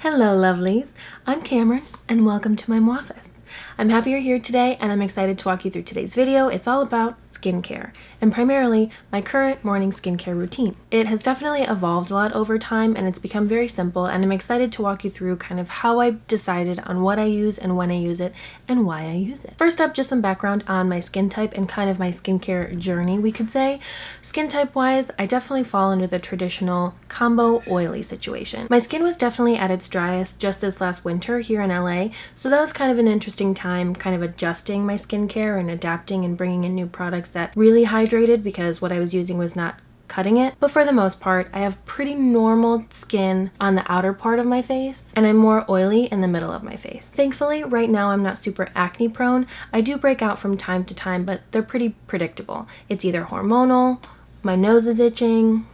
Hello lovelies, I'm Cameron and welcome to my office. I'm happy you're here today and I'm excited to walk you through today's video. It's all about skincare and primarily my current morning skincare routine. It has definitely evolved a lot over time and it's become very simple, and I'm excited to walk you through kind of how I decided on what I use and when I use it and why I use it. First up, just some background on my skin type and kind of my skincare journey, we could say. Skin type wise, I definitely fall under the traditional combo oily situation. My skin was definitely at its driest just this last winter here in LA, so that was kind of an interesting time kind of adjusting my skincare and adapting and bringing in new products that really hydrated because what I was using was not cutting it. But for the most part, I have pretty normal skin on the outer part of my face and I'm more oily in the middle of my face. Thankfully, right now I'm not super acne prone. I do break out from time to time, but they're pretty predictable. It's either hormonal, my nose is itching,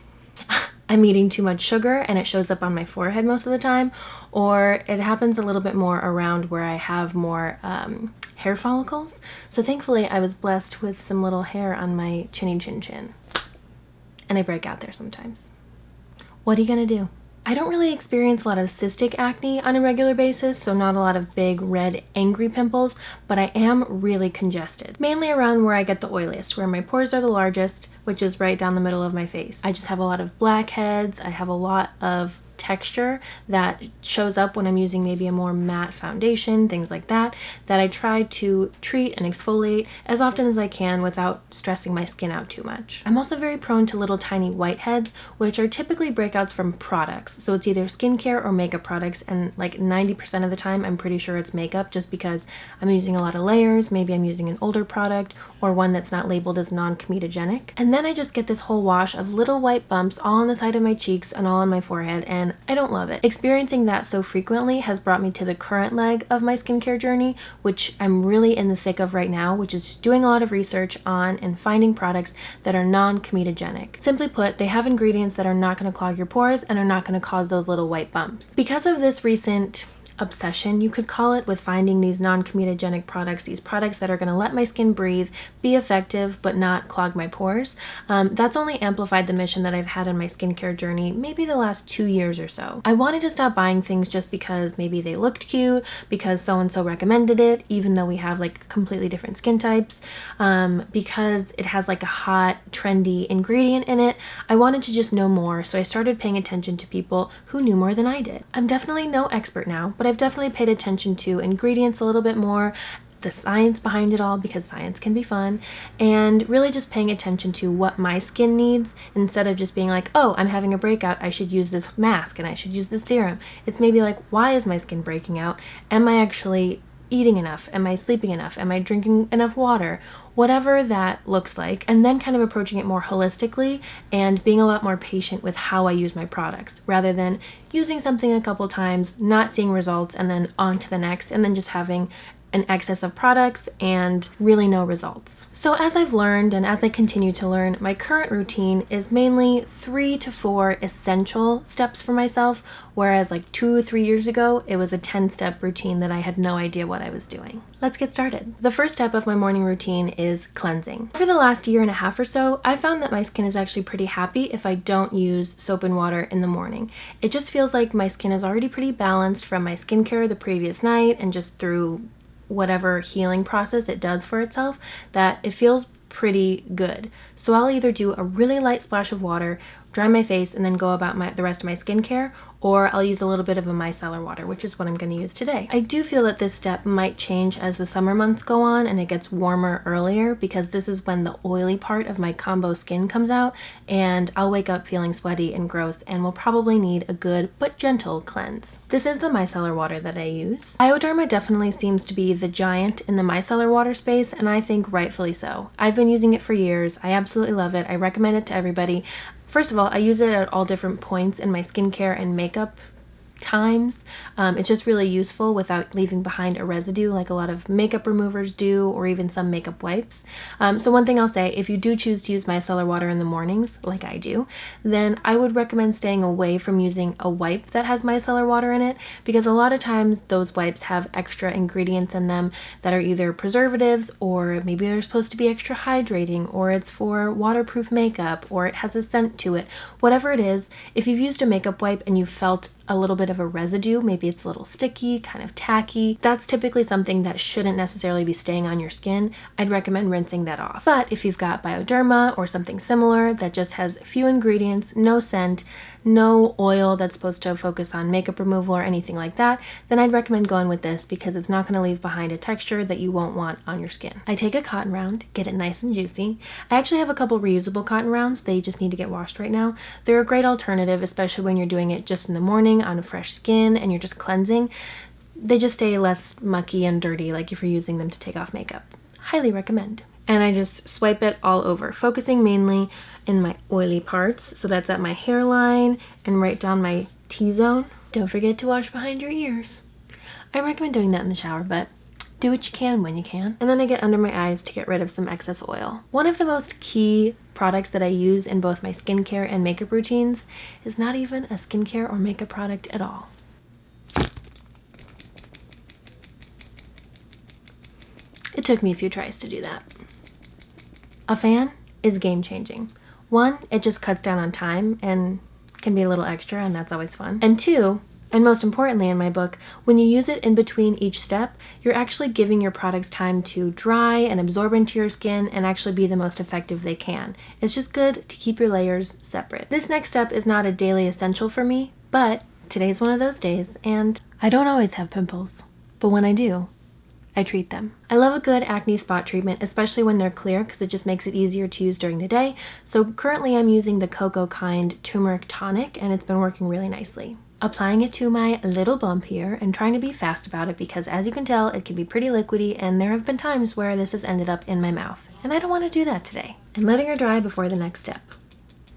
I'm eating too much sugar and it shows up on my forehead most of the time, or it happens a little bit more around where I have more hair follicles. So thankfully I was blessed with some little hair on my chinny chin chin. And I break out there sometimes. What are you gonna do? I don't really experience a lot of cystic acne on a regular basis, so not a lot of big red angry pimples, but I am really congested. Mainly around where I get the oiliest, where my pores are the largest, which is right down the middle of my face. I just have a lot of blackheads, I have a lot of texture that shows up when I'm using maybe a more matte foundation, things like that, that I try to treat and exfoliate as often as I can without stressing my skin out too much. I'm also very prone to little tiny whiteheads, which are typically breakouts from products. So it's either skincare or makeup products, and like 90% of the time I'm pretty sure it's makeup just because I'm using a lot of layers, maybe I'm using an older product or one that's not labeled as non-comedogenic. And then I just get this whole wash of little white bumps all on the side of my cheeks and all on my forehead, and I don't love it. Experiencing that so frequently has brought me to the current leg of my skincare journey, which I'm really in the thick of right now, which is just doing a lot of research on and finding products that are non-comedogenic. Simply put, they have ingredients that are not going to clog your pores and are not going to cause those little white bumps. Because of this recent obsession, you could call it, with finding these non-comedogenic products, these products that are going to let my skin breathe, be effective, but not clog my pores. That's only amplified the mission that I've had in my skincare journey maybe the last 2 years or so. I wanted to stop buying things just because maybe they looked cute, because so-and-so recommended it, even though we have like completely different skin types, because it has like a hot, trendy ingredient in it. I wanted to just know more, so I started paying attention to people who knew more than I did. I'm definitely no expert now, but I've definitely paid attention to ingredients a little bit more, the science behind it all, because science can be fun, and really just paying attention to what my skin needs instead of just being like, oh, I'm having a breakout, I should use this mask and I should use this serum. It's maybe like, why is my skin breaking out? Am I actually eating enough? Am I sleeping enough? Am I drinking enough water? Whatever that looks like, and then kind of approaching it more holistically and being a lot more patient with how I use my products, rather than using something a couple times, not seeing results, and then on to the next, and then just having an excess of products and really no results. So as I've learned and as I continue to learn, my current routine is mainly 3 to 4 essential steps for myself, whereas like 2 or 3 years ago, it was a 10-step routine that I had no idea what I was doing. Let's get started. The first step of my morning routine is cleansing. For the last year and a half or so, I found that my skin is actually pretty happy if I don't use soap and water in the morning. It just feels like my skin is already pretty balanced from my skincare the previous night and just through whatever healing process it does for itself, that it feels pretty good. So I'll either do a really light splash of water, dry my face, and then go about the rest of my skincare, or I'll use a little bit of a micellar water, which is what I'm going to use today. I do feel that this step might change as the summer months go on and it gets warmer earlier, because this is when the oily part of my combo skin comes out and I'll wake up feeling sweaty and gross and will probably need a good but gentle cleanse. This is the micellar water that I use. Bioderma definitely seems to be the giant in the micellar water space, and I think rightfully so. I've been using it for years. I absolutely love it. I recommend it to everybody. First of all, I use it at all different points in my skincare and makeup times. It's just really useful without leaving behind a residue like a lot of makeup removers do, or even some makeup wipes. So one thing I'll say, if you do choose to use micellar water in the mornings, like I do, then I would recommend staying away from using a wipe that has micellar water in it, because a lot of times those wipes have extra ingredients in them that are either preservatives, or maybe they're supposed to be extra hydrating, or it's for waterproof makeup, or it has a scent to it. Whatever it is, if you've used a makeup wipe and you felt a little bit of a residue, maybe it's a little sticky, kind of tacky, that's typically something that shouldn't necessarily be staying on your skin. I'd recommend rinsing that off. But if you've got Bioderma or something similar that just has few ingredients, no scent, no oil that's supposed to focus on makeup removal or anything like that, then I'd recommend going with this because it's not going to leave behind a texture that you won't want on your skin. I take a cotton round, get it nice and juicy. I actually have a couple reusable cotton rounds. They just need to get washed right now. They're a great alternative, especially when you're doing it just in the morning on a fresh skin and you're just cleansing. They just stay less mucky and dirty, like if you're using them to take off makeup. Highly recommend. And I just swipe it all over, focusing mainly in my oily parts. So that's at my hairline and right down my T-zone. Don't forget to wash behind your ears. I recommend doing that in the shower, but do what you can when you can. And then I get under my eyes to get rid of some excess oil. One of the most key products that I use in both my skincare and makeup routines is not even a skincare or makeup product at all. It took me a few tries to do that. A fan is game-changing. One, it just cuts down on time and can be a little extra, and that's always fun. And two, and most importantly in my book, when you use it in between each step, you're actually giving your products time to dry and absorb into your skin and actually be the most effective they can. It's just good to keep your layers separate. This next step is not a daily essential for me, but today's one of those days, and I don't always have pimples, but when I do, I treat them. I love a good acne spot treatment, especially when they're clear, because it just makes it easier to use during the day. So currently I'm using the Cocokind Turmeric Tonic, and it's been working really nicely. Applying it to my little bump here and trying to be fast about it because, as you can tell, it can be pretty liquidy, and there have been times where this has ended up in my mouth. And I don't want to do that today. And letting her dry before the next step.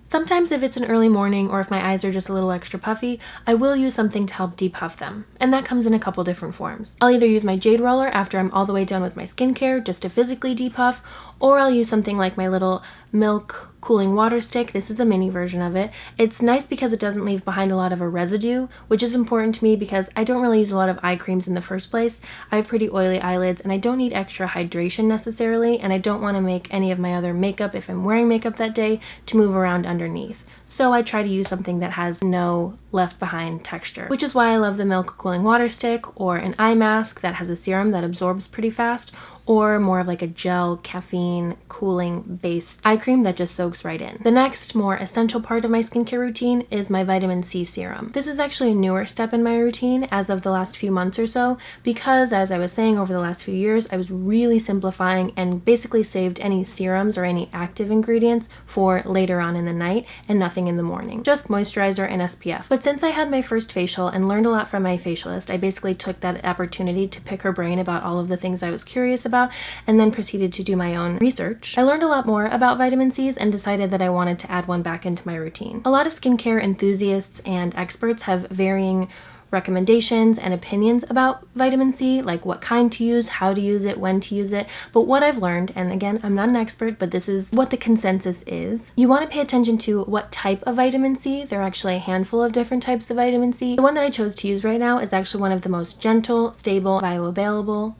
Sometimes if it's an early morning or if my eyes are just a little extra puffy, I will use something to help depuff them. And that comes in a couple different forms. I'll either use my jade roller after I'm all the way done with my skincare just to physically depuff, or I'll use something like my little milk cooling water stick. This is a mini version of it. It's nice because it doesn't leave behind a lot of a residue, which is important to me because I don't really use a lot of eye creams in the first place. I have pretty oily eyelids and I don't need extra hydration necessarily, and I don't want to make any of my other makeup, if I'm wearing makeup that day, to move around underneath. So I try to use something that has no left behind texture, which is why I love the milk cooling water stick, or an eye mask that has a serum that absorbs pretty fast, or more of like a gel caffeine cooling based eye cream that just soaks right in. The next more essential part of my skincare routine is my vitamin C serum. This is actually a newer step in my routine as of the last few months or so, because as I was saying, over the last few years I was really simplifying and basically saved any serums or any active ingredients for later on in the night and nothing in the morning, just moisturizer and SPF. But since I had my first facial and learned a lot from my facialist, I basically took that opportunity to pick her brain about all of the things I was curious about and then proceeded to do my own research. I learned a lot more about vitamin C's and decided that I wanted to add one back into my routine. A lot of skincare enthusiasts and experts have varying recommendations and opinions about vitamin C, like what kind to use, how to use it, when to use it. But what I've learned, and again, I'm not an expert, but this is what the consensus is, you want to pay attention to what type of vitamin C. There are actually a handful of different types of vitamin C. The one that I chose to use right now is actually one of the most gentle, stable, bioavailable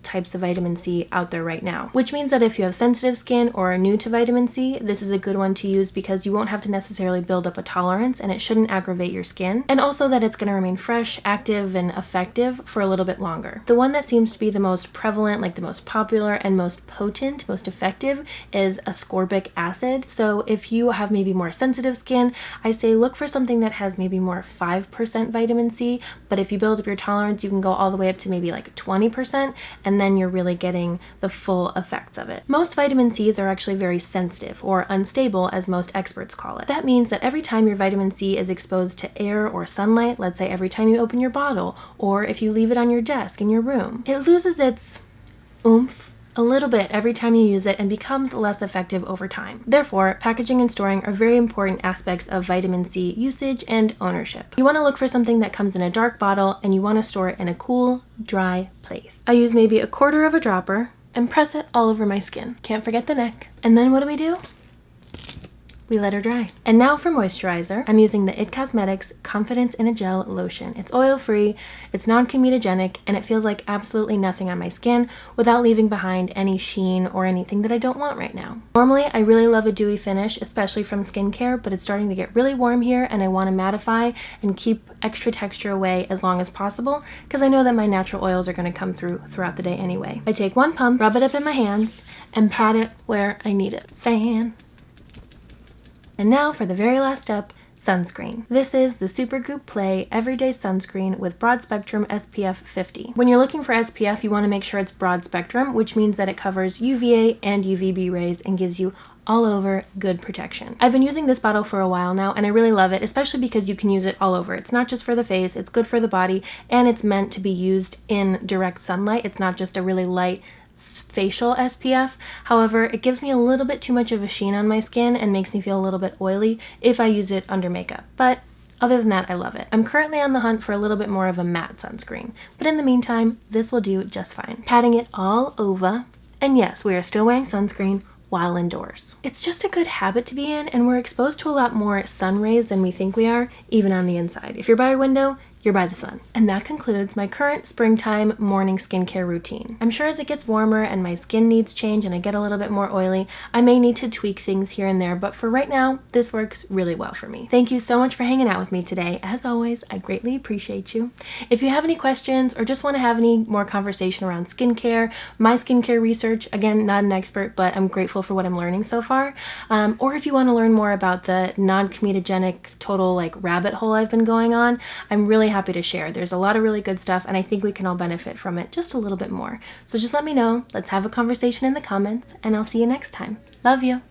types of vitamin C out there right now, which means that if you have sensitive skin or are new to vitamin C, this is a good one to use because you won't have to necessarily build up a tolerance and it shouldn't aggravate your skin, and also that it's going to remain fresh, active, and effective for a little bit longer. The one that seems to be the most prevalent, like the most popular and most potent, most effective, is ascorbic acid. So if you have maybe more sensitive skin, I say look for something that has maybe more 5% vitamin C, but if you build up your tolerance, you can go all the way up to maybe like 20%, and then you're really getting the full effects of it. Most vitamin C's are actually very sensitive, or unstable as most experts call it. That means that every time your vitamin C is exposed to air or sunlight, let's say every time you open your bottle, or if you leave it on your desk in your room, it loses its oomph a little bit every time you use it and becomes less effective over time. Therefore, packaging and storing are very important aspects of vitamin C usage and ownership. You want to look for something that comes in a dark bottle and you want to store it in a cool, dry place. I use maybe 1/4 of a dropper and press it all over my skin. Can't forget the neck. And then what do? we let her dry. And now for moisturizer, I'm using the IT Cosmetics Confidence in a Gel Lotion. It's oil-free, it's non-comedogenic, and it feels like absolutely nothing on my skin without leaving behind any sheen or anything that I don't want right now. Normally, I really love a dewy finish, especially from skincare, but it's starting to get really warm here and I want to mattify and keep extra texture away as long as possible because I know that my natural oils are going to come throughout the day anyway. I take one pump, rub it up in my hands, and pat it where I need it. Fan. And now for the very last step, sunscreen. This is the Supergoop Play Everyday Sunscreen with broad spectrum SPF 50. When you're looking for SPF, you want to make sure it's broad spectrum, which means that it covers UVA and UVB rays and gives you all over good protection. I've been using this bottle for a while now and I really love it, especially because you can use it all over. It's not just for the face, it's good for the body, and it's meant to be used in direct sunlight. It's not just a really light facial SPF. However, it gives me a little bit too much of a sheen on my skin and makes me feel a little bit oily if I use it under makeup. But other than that, I love it. I'm currently on the hunt for a little bit more of a matte sunscreen, but in the meantime, this will do just fine. Patting it all over, and yes, we are still wearing sunscreen while indoors. It's just a good habit to be in, and we're exposed to a lot more sun rays than we think we are, even on the inside. If you're by a window, you're by the sun. And that concludes my current springtime morning skincare routine. I'm sure as it gets warmer and my skin needs change and I get a little bit more oily, I may need to tweak things here and there, but for right now, this works really well for me. Thank you so much for hanging out with me today. As always, I greatly appreciate you. If you have any questions or just want to have any more conversation around skincare, my skincare research, again, not an expert, but I'm grateful for what I'm learning so far, or if you want to learn more about the non-comedogenic total like rabbit hole I've been going on, I'm really happy to share. There's a lot of really good stuff and I think we can all benefit from it just a little bit more. So just let me know. Let's have a conversation in the comments and I'll see you next time. Love you.